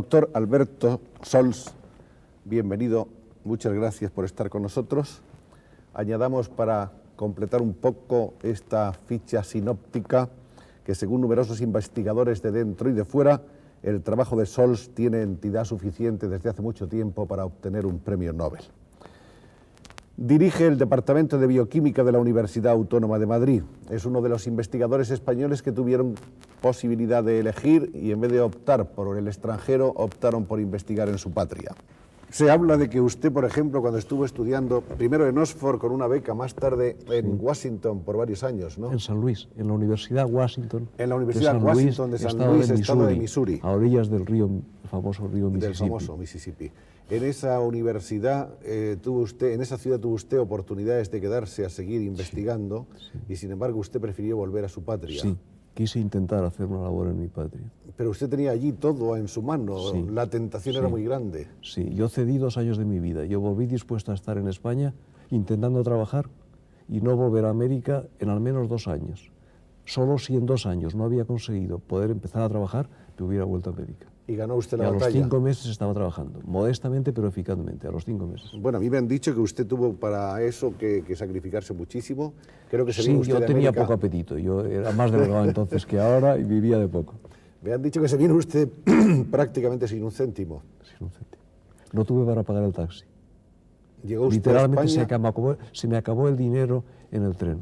Doctor Alberto Sols, bienvenido, muchas gracias por estar con nosotros. Añadamos para completar un poco esta ficha sinóptica que, según numerosos investigadores de dentro y de fuera, el trabajo de Sols tiene entidad suficiente desde hace mucho tiempo para obtener un premio Nobel. Dirige el Departamento de Bioquímica de la Universidad Autónoma de Madrid. Es uno de los investigadores españoles que tuvieron posibilidad de elegir y, en vez de optar por el extranjero, optaron por investigar en su patria. Se habla de que usted, por ejemplo, cuando estuvo estudiando, primero en Oxford con una beca, más tarde en Washington por varios años, ¿no? En San Luis, en la Universidad Washington. En la Universidad Washington de San Luis, estado de Missouri. A orillas del río, el famoso río Mississippi. Del famoso Mississippi. En esa universidad en esa ciudad tuvo usted oportunidades de quedarse a seguir investigando, sí. Y sin embargo usted prefirió volver a su patria. Sí, quise intentar hacer una labor en mi patria. Pero usted tenía allí todo en su mano, sí. La tentación era muy grande. Sí, yo cedí 2 años de mi vida, yo volví dispuesto a estar en España intentando trabajar y no volver a América en al menos 2 años. Solo si en 2 años no había conseguido poder empezar a trabajar, me hubiera vuelto a América. ¿Y ganó usted la batalla? batalla? A los 5 meses estaba trabajando, modestamente pero eficazmente, a los 5 meses. Bueno, a mí me han dicho que usted tuvo para eso que sacrificarse muchísimo. Creo que se vino usted yo de tenía América. Poco apetito, yo era más delgado entonces que ahora y vivía de poco. Me han dicho que se vino usted prácticamente sin un céntimo. Sin un céntimo. No tuve para pagar el taxi. Llegó usted Literalmente a España. se me acabó el dinero en el tren.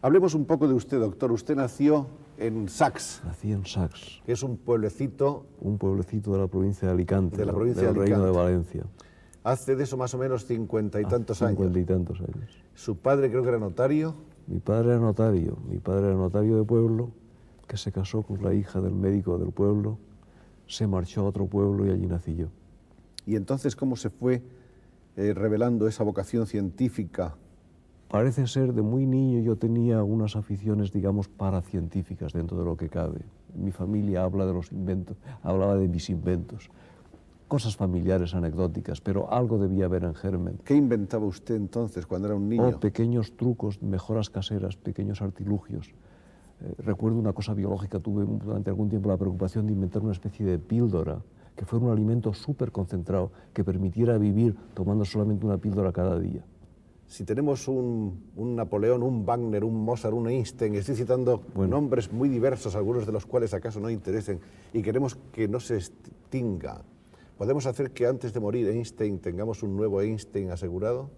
Hablemos un poco de usted, doctor. Usted nació en Sax. Nací en Sax. Que es un pueblecito. Un pueblecito de la provincia de Alicante. De la provincia del de Alicante. Reino de Valencia. Hace de eso más o menos 50 y tantos años. 50 y tantos años. Su padre creo que era notario. Mi padre era notario. Mi padre era notario de pueblo, que se casó con la hija del médico del pueblo, se marchó a otro pueblo y allí nací yo. ¿Y entonces cómo se fue revelando esa vocación científica? Parece ser, de muy niño yo tenía unas aficiones, digamos, paracientíficas dentro de lo que cabe. Mi familia habla de los inventos, hablaba de mis inventos. Cosas familiares, anecdóticas, pero algo debía haber en germen. ¿Qué inventaba usted entonces cuando era un niño? Pequeños trucos, mejoras caseras, pequeños artilugios. Recuerdo una cosa biológica, tuve durante algún tiempo la preocupación de inventar una especie de píldora, que fuera un alimento súper concentrado, que permitiera vivir tomando solamente una píldora cada día. Si tenemos un Napoleón, un Wagner, un Mozart, un Einstein, estoy citando nombres muy diversos, algunos de los cuales acaso no interesen, y queremos que no se extinga, ¿podemos hacer que antes de morir Einstein tengamos un nuevo Einstein asegurado?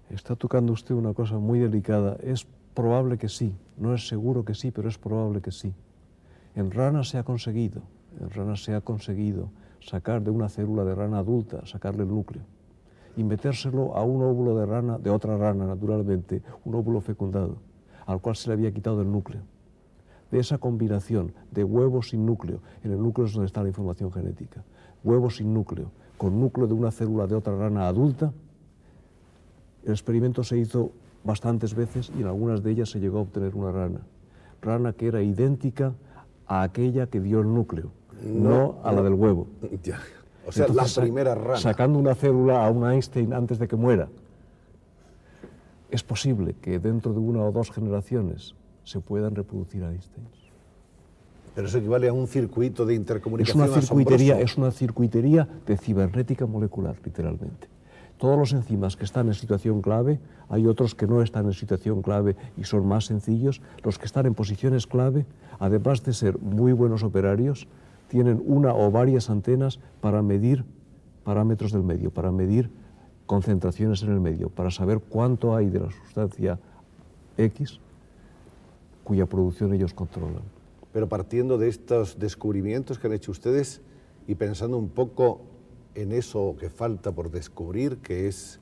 Está tocando usted una cosa muy delicada. Es probable que sí, no es seguro que sí, pero es probable que sí. En ranas se ha conseguido sacar de una célula de rana adulta, sacarle el núcleo y metérselo a un óvulo de rana, de otra rana naturalmente, un óvulo fecundado, al cual se le había quitado el núcleo. De esa combinación de huevos sin núcleo, en el núcleo es donde está la información genética, huevos sin núcleo, con núcleo de una célula de otra rana adulta, el experimento se hizo bastantes veces y en algunas de ellas se llegó a obtener una rana que era idéntica a aquella que dio el núcleo, no a la del huevo. Ya. O sea, entonces, la primera rana. Sacando una célula a un Einstein antes de que muera, es posible que dentro de 1 o 2 generaciones se puedan reproducir Einsteins. Pero eso equivale a un circuito de intercomunicación es una circuitería de cibernética molecular, literalmente. Todos los enzimas que están en situación clave, hay otros que no están en situación clave y son más sencillos. Los que están en posiciones clave, además de ser muy buenos operarios, tienen una o varias antenas para medir parámetros del medio, para medir concentraciones en el medio, para saber cuánto hay de la sustancia X cuya producción ellos controlan. Pero partiendo de estos descubrimientos que han hecho ustedes y pensando un poco en eso que falta por descubrir, que es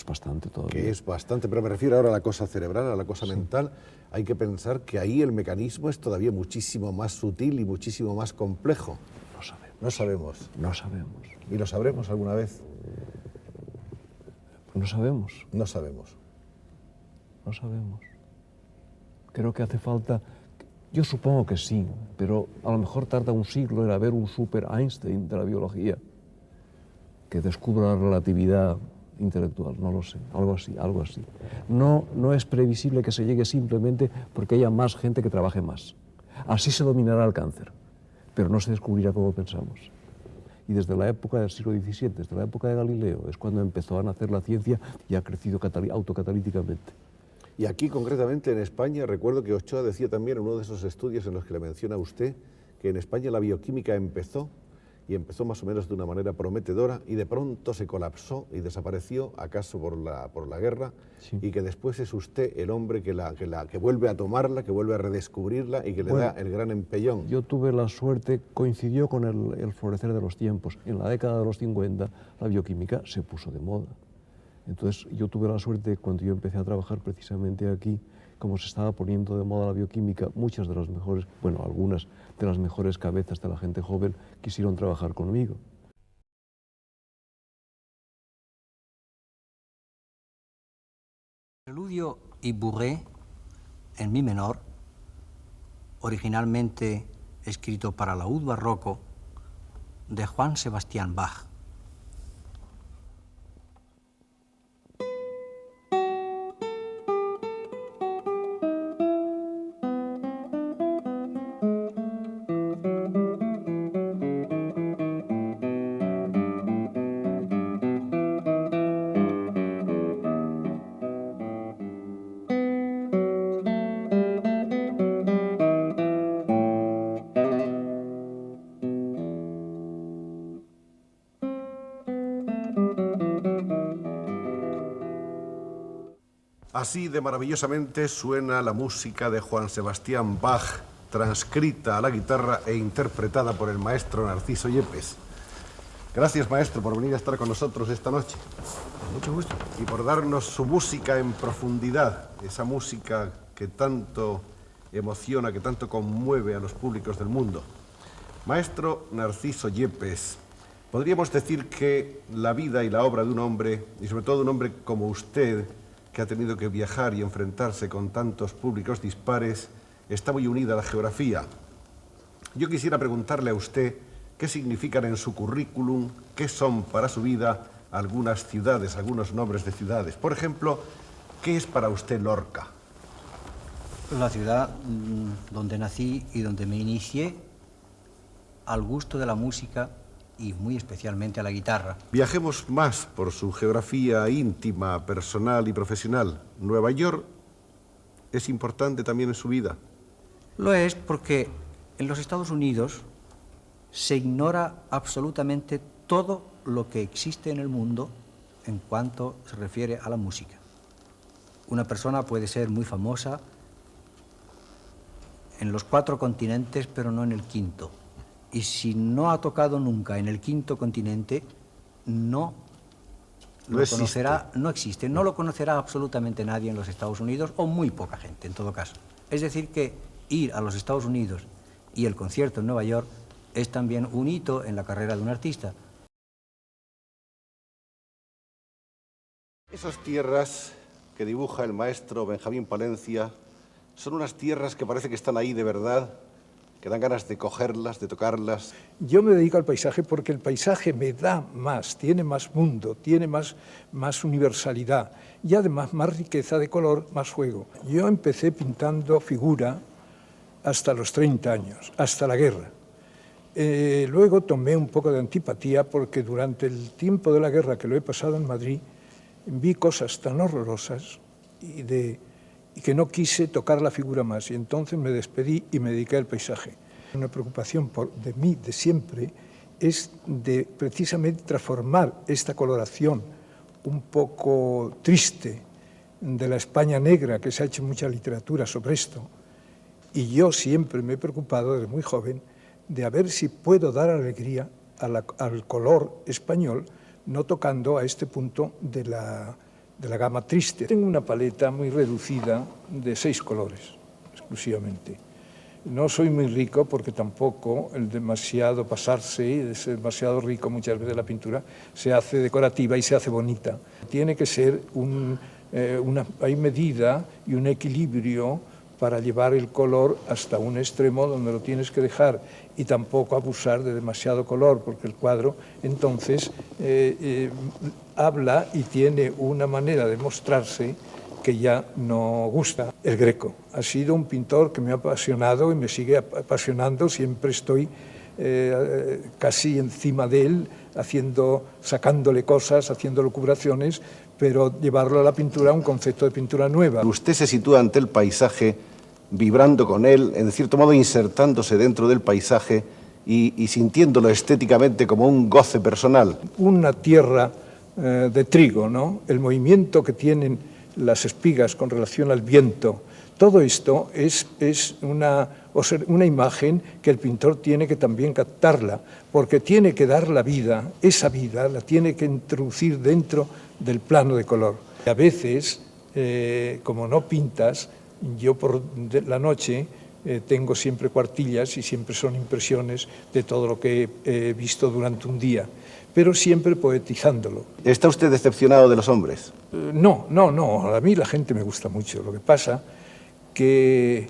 bastante todavía. Que es bastante, pero me refiero ahora a la cosa cerebral, a la cosa mental. Hay que pensar que ahí el mecanismo es todavía muchísimo más sutil y muchísimo más complejo. No sabemos. ¿Y lo sabremos alguna vez? No sabemos. No sabemos. Creo que hace falta... Yo supongo que sí, pero a lo mejor tarda un siglo en haber un super Einstein de la biología que descubra la relatividad intelectual, no lo sé, algo así. No es previsible que se llegue simplemente porque haya más gente que trabaje más. Así se dominará el cáncer, pero no se descubrirá como pensamos. Y desde la época del siglo XVII, desde la época de Galileo, es cuando empezó a nacer la ciencia y ha crecido autocatalíticamente. Y aquí, concretamente en España, recuerdo que Ochoa decía también en uno de esos estudios en los que le menciona usted, que en España la bioquímica empezó más o menos de una manera prometedora y de pronto se colapsó y desapareció, acaso por la guerra, sí. Y que después es usted el hombre que vuelve a tomarla, que vuelve a redescubrirla y que le da el gran empellón. Yo tuve la suerte, coincidió con el florecer de los tiempos. En la década de los 50 la bioquímica se puso de moda. Entonces yo tuve la suerte, cuando yo empecé a trabajar precisamente aquí, como se estaba poniendo de moda la bioquímica, muchas de las mejores, bueno, algunas de las mejores cabezas de la gente joven quisieron trabajar conmigo. Preludio y Bourrée, en mi menor, originalmente escrito para laúd barroco, de Juan Sebastián Bach. Así de maravillosamente suena la música de Juan Sebastián Bach, transcrita a la guitarra e interpretada por el maestro Narciso Yepes. Gracias, maestro, por venir a estar con nosotros esta noche. Mucho gusto. Y por darnos su música en profundidad, esa música que tanto emociona, que tanto conmueve a los públicos del mundo. Maestro Narciso Yepes, podríamos decir que la vida y la obra de un hombre, y sobre todo de un hombre como usted, que ha tenido que viajar y enfrentarse con tantos públicos dispares, está muy unida a la geografía. Yo quisiera preguntarle a usted qué significan en su currículum, qué son para su vida algunas ciudades, algunos nombres de ciudades. Por ejemplo, ¿qué es para usted Lorca? La ciudad donde nací y donde me inicié al gusto de la música y muy especialmente a la guitarra. Viajemos más por su geografía íntima, personal y profesional. ¿Nueva York es importante también en su vida? Lo es porque en los Estados Unidos se ignora absolutamente todo lo que existe en el mundo en cuanto se refiere a la música. Una persona puede ser muy famosa en los 4 continentes, pero no en el 5º. Y si no ha tocado nunca en el 5º continente, no lo conocerá, no existe, no lo conocerá absolutamente nadie en los Estados Unidos, o muy poca gente en todo caso. Es decir que ir a los Estados Unidos y el concierto en Nueva York es también un hito en la carrera de un artista. Esas tierras que dibuja el maestro Benjamín Palencia son unas tierras que parece que están ahí de verdad, que dan ganas de cogerlas, de tocarlas. Yo me dedico al paisaje porque el paisaje me da más, tiene más mundo, tiene más universalidad y además más riqueza de color, más juego. Yo empecé pintando figura hasta los 30 años, hasta la guerra. Luego tomé un poco de antipatía porque durante el tiempo de la guerra que lo he pasado en Madrid vi cosas tan horrorosas y que no quise tocar la figura más, y entonces me despedí y me dediqué al paisaje. Una preocupación de mí, de siempre, es de precisamente transformar esta coloración un poco triste de la España negra, que se ha hecho mucha literatura sobre esto, y yo siempre me he preocupado desde muy joven de a ver si puedo dar alegría al color español, no tocando a este punto de la gama triste. Tengo una paleta muy reducida de 6 colores, exclusivamente. No soy muy rico porque tampoco el demasiado pasarse, es demasiado rico muchas veces la pintura, se hace decorativa y se hace bonita. Tiene que ser hay medida y un equilibrio para llevar el color hasta un extremo donde lo tienes que dejar y tampoco abusar de demasiado color, porque el cuadro entonces habla y tiene una manera de mostrarse que ya no gusta. El Greco ha sido un pintor que me ha apasionado y me sigue apasionando, siempre estoy casi encima de él, sacándole cosas, haciendo lucubraciones, pero llevarlo a la pintura a un concepto de pintura nueva. Usted se sitúa ante el paisaje, vibrando con él, en cierto modo insertándose dentro del paisaje y sintiéndolo estéticamente como un goce personal. Una tierra de trigo, ¿no? El movimiento que tienen las espigas con relación al viento, todo esto es una imagen que el pintor tiene que también captarla, porque tiene que dar la vida, esa vida la tiene que introducir dentro del plano de color. A veces, como no pintas, yo por la noche tengo siempre cuartillas y siempre son impresiones de todo lo que he visto durante un día, pero siempre poetizándolo. ¿Está usted decepcionado de los hombres? No, a mí la gente me gusta mucho. Lo que pasa que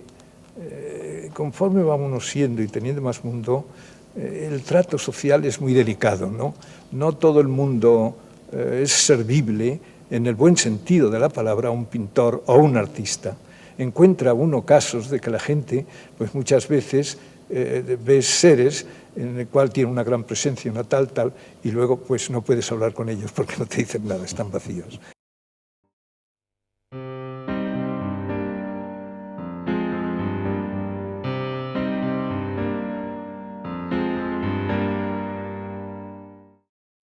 conforme vamos siendo y teniendo más mundo, el trato social es muy delicado, ¿no? No todo el mundo es servible, en el buen sentido de la palabra, a un pintor o un artista. Encuentra uno casos de que la gente, pues muchas veces ves seres en el cual tiene una gran presencia, una tal, y luego pues no puedes hablar con ellos porque no te dicen nada, están vacíos.